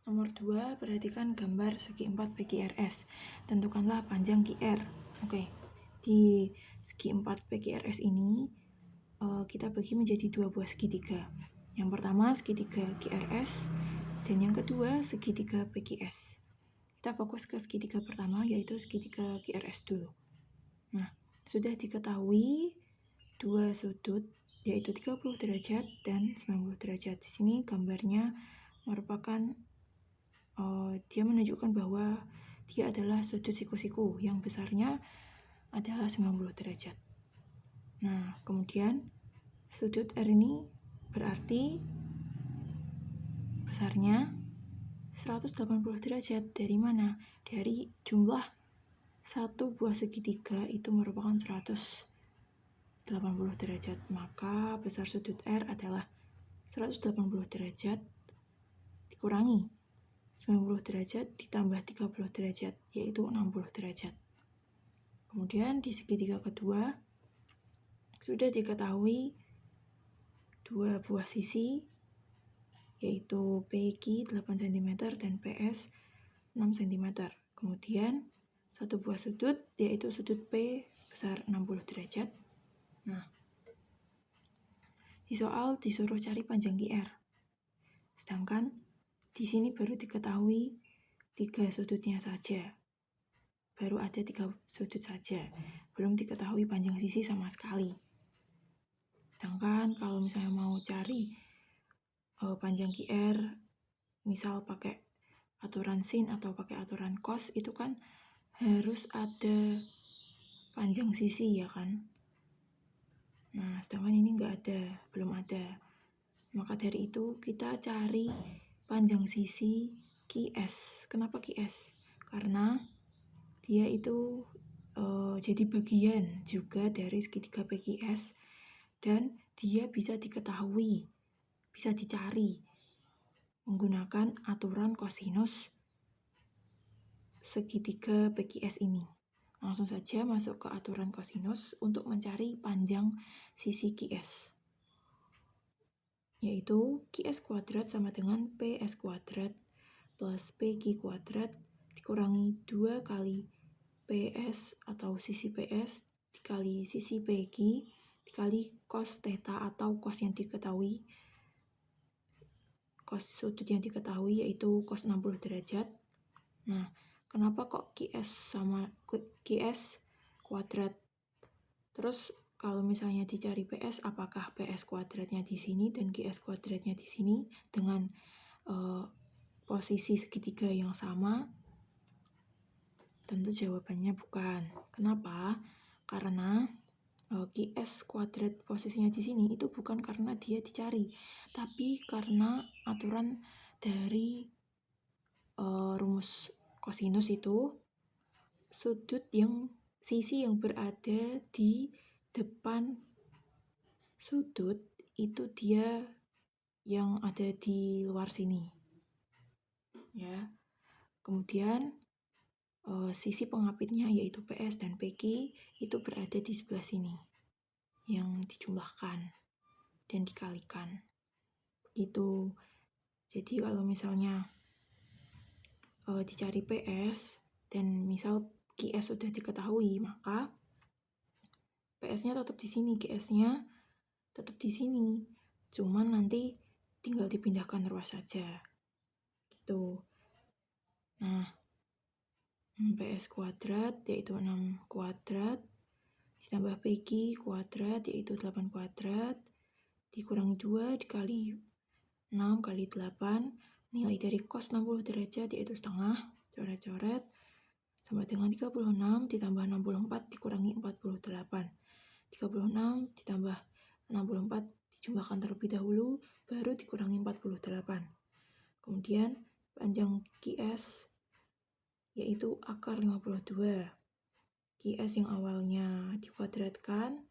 Nomor 2, perhatikan gambar segi 4 PQRS. Tentukanlah panjang QR. Oke, di segi 4 PQRS ini kita bagi menjadi dua buah segitiga. Yang pertama segitiga QRS dan yang kedua segitiga PQS. Kita fokus ke segitiga pertama, yaitu segitiga QRS dulu. Nah, sudah diketahui dua sudut, yaitu 30 derajat dan 90 derajat. Di sini gambarnya merupakan dia menunjukkan bahwa dia adalah sudut siku-siku yang besarnya adalah 90 derajat. Nah, kemudian sudut R ini berarti besarnya 180 derajat. Dari mana? Dari jumlah satu buah segitiga itu merupakan 180 derajat. Maka besar sudut R adalah 180 derajat dikurangi 90 derajat ditambah 30 derajat, yaitu 60 derajat. Kemudian di segitiga kedua sudah diketahui dua buah sisi, yaitu PQ 8 cm dan PS 6 cm. Kemudian satu buah sudut, yaitu sudut P sebesar 60 derajat. Nah, di soal disuruh cari panjang QR. Sedangkan di sini baru diketahui 3 sudutnya saja. Baru ada 3 sudut saja. Belum diketahui panjang sisi sama sekali. Sedangkan kalau misalnya mau cari panjang QR, misal pakai aturan sin atau pakai aturan cos, itu kan harus ada panjang sisi ya kan. Nah, sedangkan ini nggak ada, belum ada. Maka dari itu kita cari panjang sisi QS. Kenapa QS? Karena dia itu jadi bagian juga dari segitiga PQS dan dia bisa diketahui, bisa dicari menggunakan aturan kosinus segitiga PQS ini. Langsung saja masuk ke aturan kosinus untuk mencari panjang sisi QS, yaitu QS kuadrat sama dengan PS kuadrat plus PQ kuadrat dikurangi 2 kali PS atau sisi PS dikali sisi PQ dikali cos theta atau cos yang diketahui, cos sudut yang diketahui yaitu cos 60 derajat. Nah, kenapa kok QS sama QS kuadrat? Terus kalau misalnya dicari PS, apakah PS kuadratnya di sini dan QS kuadratnya di sini dengan posisi segitiga yang sama? Tentu jawabannya bukan. Kenapa? Karena QS kuadrat posisinya di sini itu bukan karena dia dicari, tapi karena aturan dari rumus kosinus itu sisi yang berada di depan sudut itu dia yang ada di luar sini ya. Kemudian sisi pengapitnya yaitu PS dan PQ itu berada di sebelah sini yang dijumlahkan dan dikalikan gitu. Jadi kalau misalnya dicari PS dan misal QS sudah diketahui, maka PS-nya tetap di sini, QS-nya tetap di sini. Cuman nanti tinggal dipindahkan ruas saja. Gitu. Nah, PS kuadrat yaitu 6 kuadrat ditambah PQ kuadrat yaitu 8 kuadrat dikurangi 2 dikali 6 kali 8, nilai dari cos 60 derajat yaitu setengah, coret-coret, sama dengan 36 ditambah 64 dikurangi 48. 36 ditambah 64 dijumlahkan terlebih dahulu, baru dikurangi 48. Kemudian panjang QS yaitu akar 52. QS yang awalnya dikuadratkan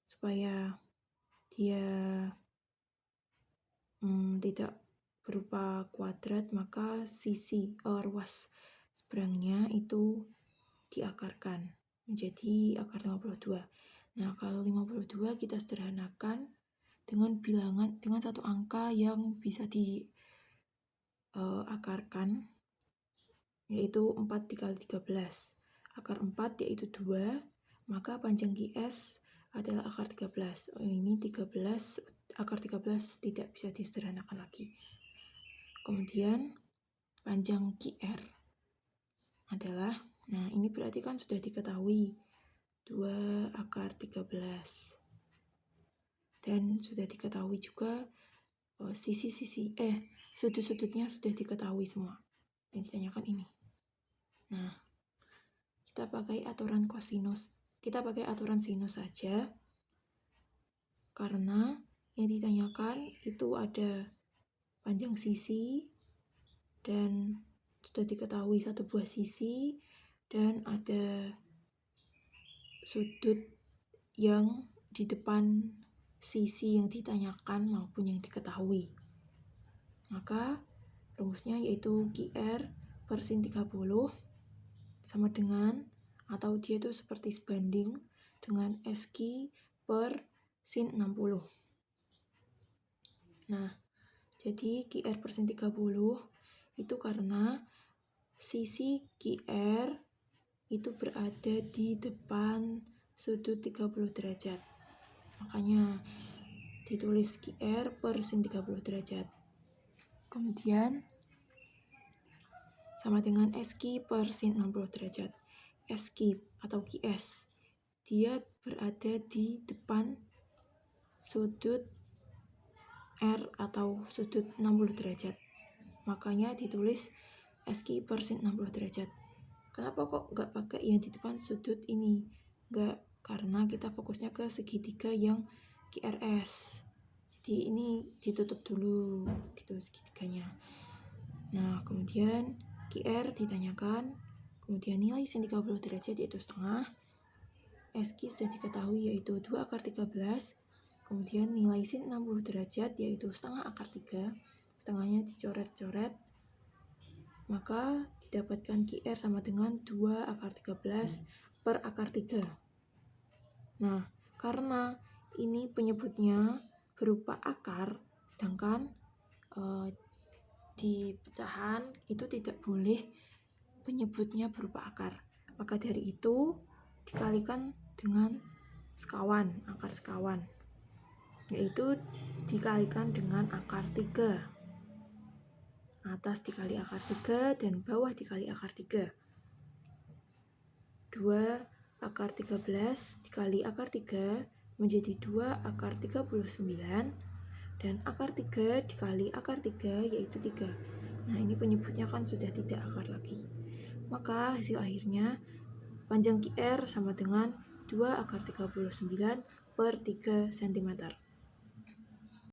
supaya dia tidak berupa kuadrat, maka sisi ruas seberangnya itu diakarkan menjadi akar 52. Nah, kalau 52 kita sederhanakan dengan bilangan dengan satu angka yang bisa akarkan, yaitu 4 dikali 13. Akar 4 yaitu 2, maka panjang QS adalah akar 13. Ini 13, akar 13 tidak bisa disederhanakan lagi. Kemudian panjang QR adalah, nah ini berarti kan sudah diketahui 2 akar 13. Dan sudah diketahui juga sudut-sudutnya sudah diketahui semua. Yang ditanyakan ini. Nah, kita pakai aturan kosinus. Kita pakai aturan sinus saja. Karena yang ditanyakan itu ada panjang sisi dan sudah diketahui satu buah sisi dan ada sudut yang di depan sisi yang ditanyakan maupun yang diketahui. Maka rumusnya yaitu QR per sin 30 sama dengan, atau dia itu seperti sebanding dengan SQ per sin 60. Nah, jadi QR per sin 30 itu karena sisi QR itu berada di depan sudut 30 derajat. Makanya ditulis QR per sin 30 derajat. Kemudian sama dengan SQ per sin 60 derajat. SQ atau QS, dia berada di depan sudut R atau sudut 60 derajat. Makanya ditulis SQ per sin 60 derajat. Kenapa kok nggak pakai yang di depan sudut ini? Nggak, karena kita fokusnya ke segitiga yang QRS. Jadi ini ditutup dulu gitu segitiganya. Nah, kemudian QR ditanyakan, kemudian nilai sin 30 derajat yaitu setengah. SQ sudah diketahui yaitu 2 akar 13. Kemudian nilai sin 60 derajat yaitu setengah akar 3. Setengahnya dicoret-coret. Maka didapatkan QR sama dengan 2 akar 13 per akar 3. Nah, karena ini penyebutnya berupa akar, sedangkan di pecahan itu tidak boleh penyebutnya berupa akar. Maka dari itu dikalikan dengan sekawan, akar sekawan, yaitu dikalikan dengan akar 3. Atas dikali akar 3 dan bawah dikali akar 3. 2 akar 13 dikali akar 3 menjadi 2 akar 39. Dan akar 3 dikali akar 3 yaitu 3. Nah, ini penyebutnya kan sudah tidak akar lagi. Maka hasil akhirnya panjang QR sama dengan 2 akar 39 per 3 cm.